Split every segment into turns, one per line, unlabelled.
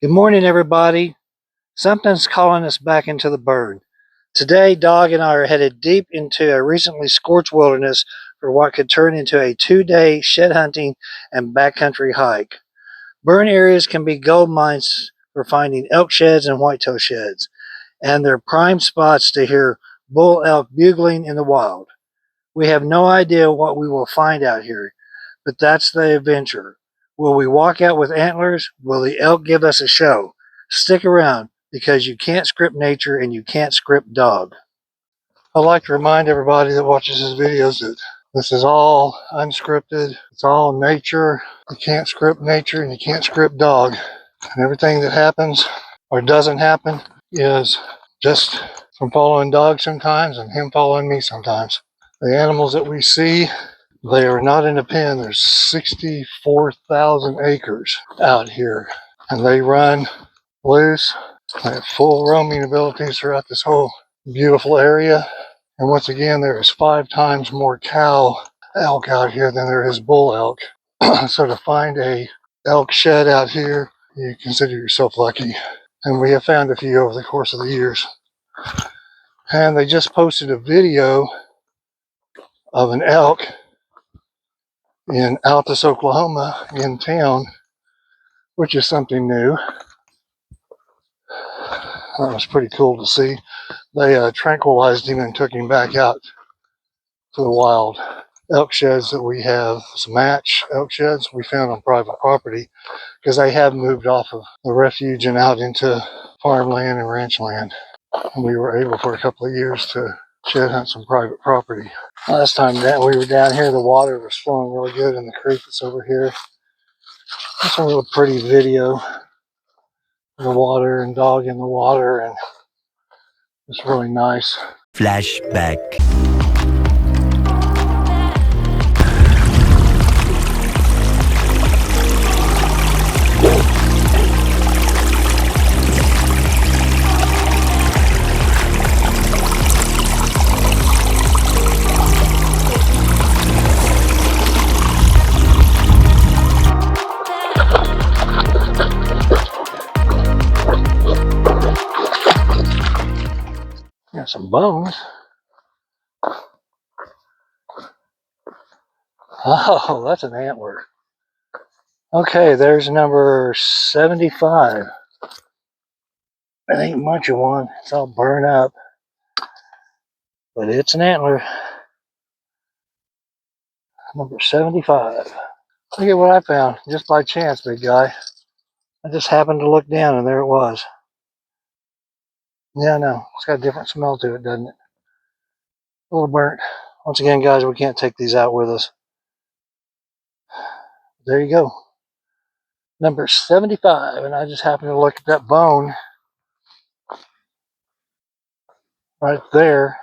Good morning, everybody. Something's calling us back into the burn. Today, Dog and I are headed deep into a recently scorched wilderness for what could turn into a 2-day shed hunting and backcountry hike. Burn areas can be gold mines for finding elk sheds and whitetail sheds, and they're prime spots to hear bull elk bugling in the wild. We have no idea what we will find out here, but that's the adventure. Will we walk out with antlers? Will the elk give us a show? Stick around, because you can't script nature and you can't script dog. I'd like to remind everybody that watches these videos that this is all unscripted. It's all nature. You can't script nature and you can't script dog. And everything that happens or doesn't happen is just from following dog sometimes and him following me sometimes. The animals that we see, they are not in a pen. There's 64,000 acres out here, and they run loose. They have full roaming abilities throughout this whole beautiful area. And once again, there is 5 times more cow elk out here than there is bull elk. So to find a elk shed out here, you consider yourself lucky. And we have found a few over the course of the years. And they just posted a video of an elk in Altus, Oklahoma, in town, which is something new. That was pretty cool to see. They tranquilized him and took him back out to the wild. Elk sheds that we have, some match elk sheds we found on private property, because they have moved off of the refuge and out into farmland and ranch land. And we were able for a couple of years to shed hunt some private property. Last time that we were down here, the water was flowing really good in the creek that's over here. That's a real pretty video of the water and dog in the water, and it's really nice.
Flashback.
Got some bones. Oh, that's an antler. Okay, there's number 75. It ain't much of one. It's all burned up. But it's an antler. Number 75. Look at what I found, just by chance, big guy. I just happened to look down and there it was. Yeah, I know. It's got a different smell to it, doesn't it? A little burnt. Once again, guys, we can't take these out with us. There you go. Number 75. And I just happened to look at that bone right there.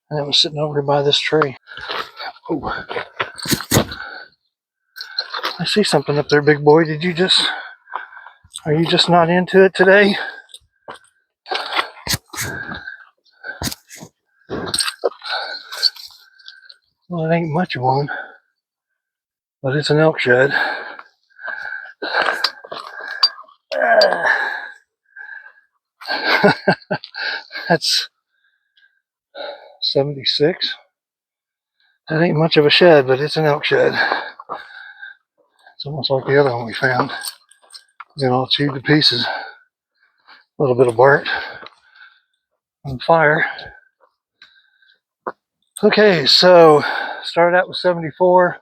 And it was sitting over here by this tree. Oh. I see something up there, big boy. Are you just not into it today? Well, it ain't much of one, but it's an elk shed. That's 76. That ain't much of a shed, but it's an elk shed. It's almost like the other one we found. It's all chewed to pieces. A little bit of burnt on fire. Okay, so started out with 74.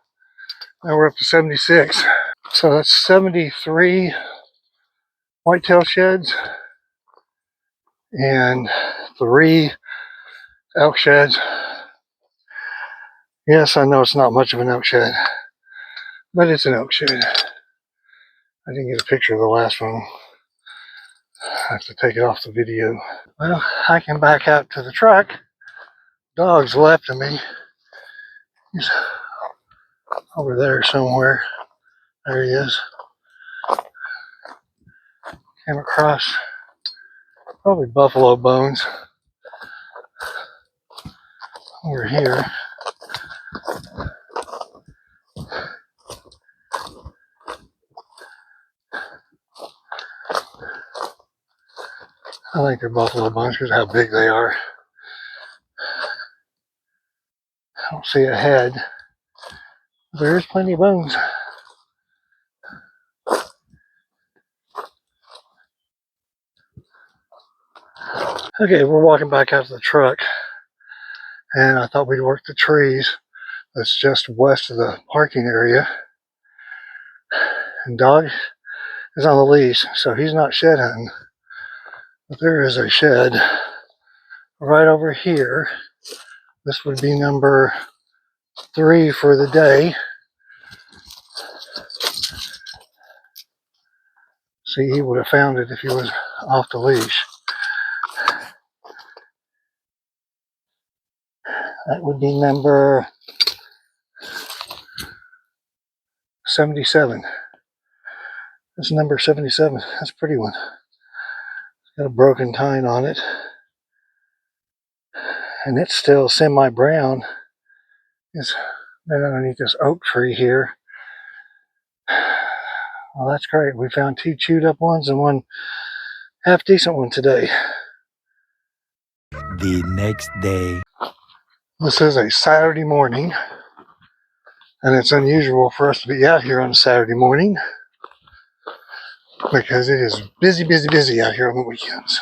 Now we're up to 76. So that's 73 whitetail sheds and 3 elk sheds. Yes, I know it's not much of an elk shed, but it's an elk shed. I didn't get a picture of the last one. I have to take it off the video. Well, hiking back out to the truck. Dog's left of me. He's over there somewhere. There he is. Came across probably buffalo bones over here. I think they're both little bunch because of how big they are. I don't see a head. There's plenty of bones. Okay, we're walking back out to the truck, and I thought we'd work the trees that's just west of the parking area. And Dog is on the leash, so he's not shed hunting. But there is a shed right over here. This would be number 3 for the day. See, he would have found it if he was off the leash. That would be number 77. That's number 77. That's a pretty one. It's got a broken tine on it. And it's still semi-brown. It's been underneath this oak tree here. Well, that's great. We found 2 chewed up ones and 1 half decent one today.
The next day.
This is a Saturday morning, and it's unusual for us to be out here on a Saturday morning because it is busy, busy, busy out here on the weekends.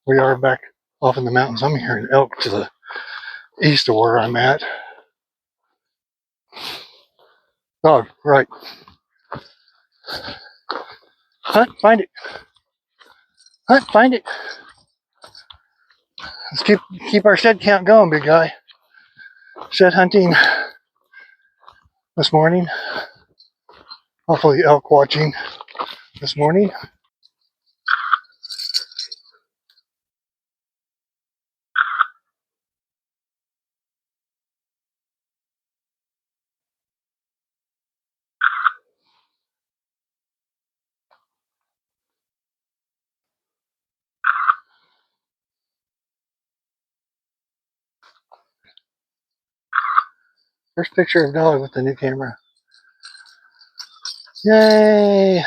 We are back off in the mountains. I'm hearing elk to the east of where I'm at. Dog, right. Hunt, find it. Hunt, find it. Let's keep our shed count going, big guy. Shed hunting this morning. Hopefully elk watching this morning. First picture of Dog with the new camera. Yay!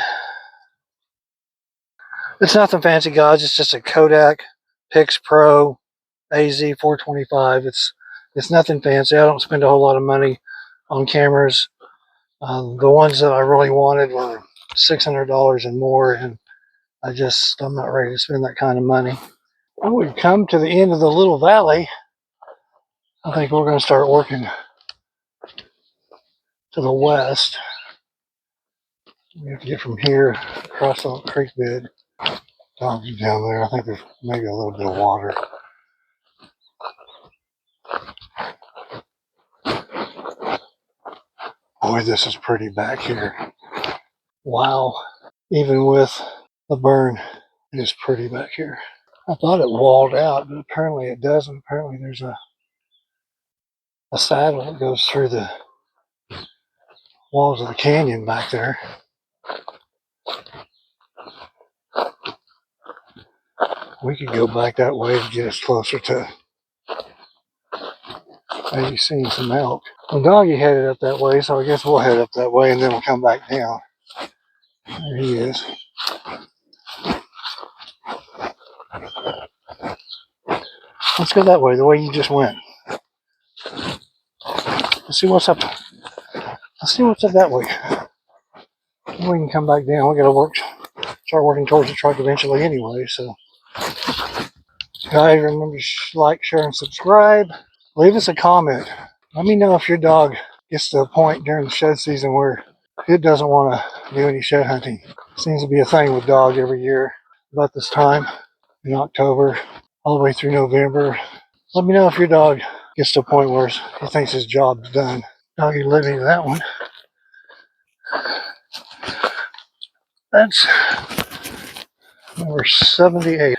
It's nothing fancy, guys. It's just a Kodak Pix Pro AZ 425. It's nothing fancy. I don't spend a whole lot of money on cameras. The ones that I really wanted were $600 and more, and I'm not ready to spend that kind of money. When we come to the end of the little valley, I think we're going to start working to the west. We have to get from here across the creek bed down there. I think there's maybe a little bit of water. Boy, this is pretty back here. Wow. Even with the burn, it is pretty back here. I thought it walled out, but apparently it doesn't. Apparently there's a saddle that goes through the walls of the canyon back there. We could go back that way to get us closer to maybe seeing some elk. Well, Doggy headed up that way, so I guess we'll head up that way and then we'll come back down. There he is. Let's go that way, the way you just went. Let's see what's up. Let's see what's up that way. We can come back down. We gotta start working towards the truck eventually anyway, so. Guys, remember to like, share, and subscribe. Leave us a comment. Let me know if your dog gets to a point during the shed season where it doesn't want to do any shed hunting. Seems to be a thing with Dog every year about this time in October, all the way through November. Let me know if your dog gets to a point where he thinks his job's done. Doggy living that one. That's number 78.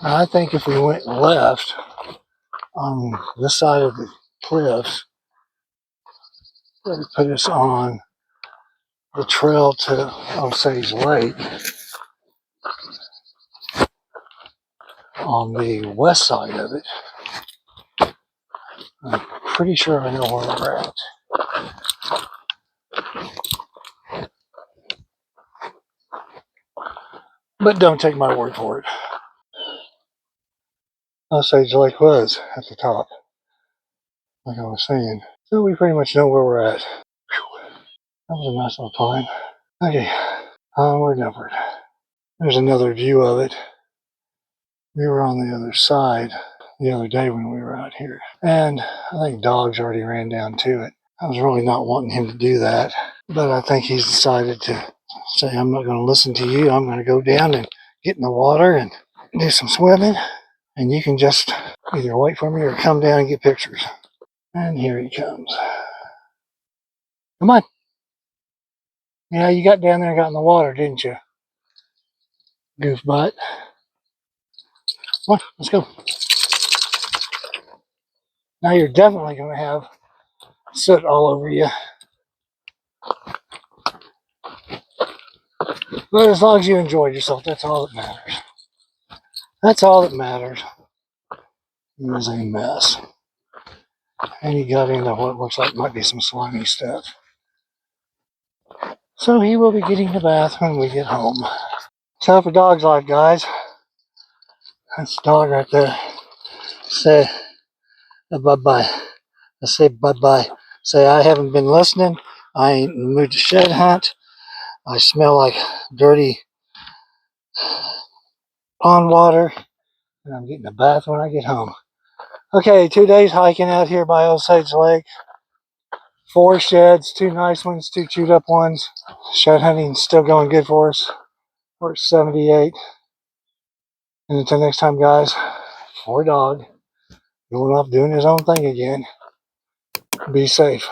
I think if we went left on this side of the cliffs, it would put us on the trail to Osage Lake. on the west side of it. I'm pretty sure I know where we're at. But don't take my word for it. Osage Lake was at the top, like I was saying. So we pretty much know where we're at. Whew. That was a nice little climb. Okay, onward and upward. There's another view of it. We were on the other side the other day when we were out here. And I think Dogs already ran down to it. I was really not wanting him to do that. But I think he's decided to say, I'm not going to listen to you. I'm going to go down and get in the water and do some swimming. And you can just either wait for me or come down and get pictures. And here he comes. Come on. Yeah, you got down there and got in the water, didn't you? Goofbutt. Come on, let's go. Now you're definitely going to have soot all over you. But as long as you enjoyed yourself, that's all that matters. That's all that matters. He was a mess. And he got into what looks like might be some slimy stuff. So he will be getting a bath when we get home. So for DoggsLife, guys. That's the dog right there. Say bye-bye. I say bye-bye. Say I haven't been listening. I ain't in the mood to shed hunt. I smell like dirty pond water. And I'm getting a bath when I get home. Okay, 2 days hiking out here by Osage Lake. 4 sheds, 2 nice ones, 2 chewed up ones. Shed hunting's still going good for us. We're at 78. And until next time, guys, for Dog, going off doing his own thing again. Be safe.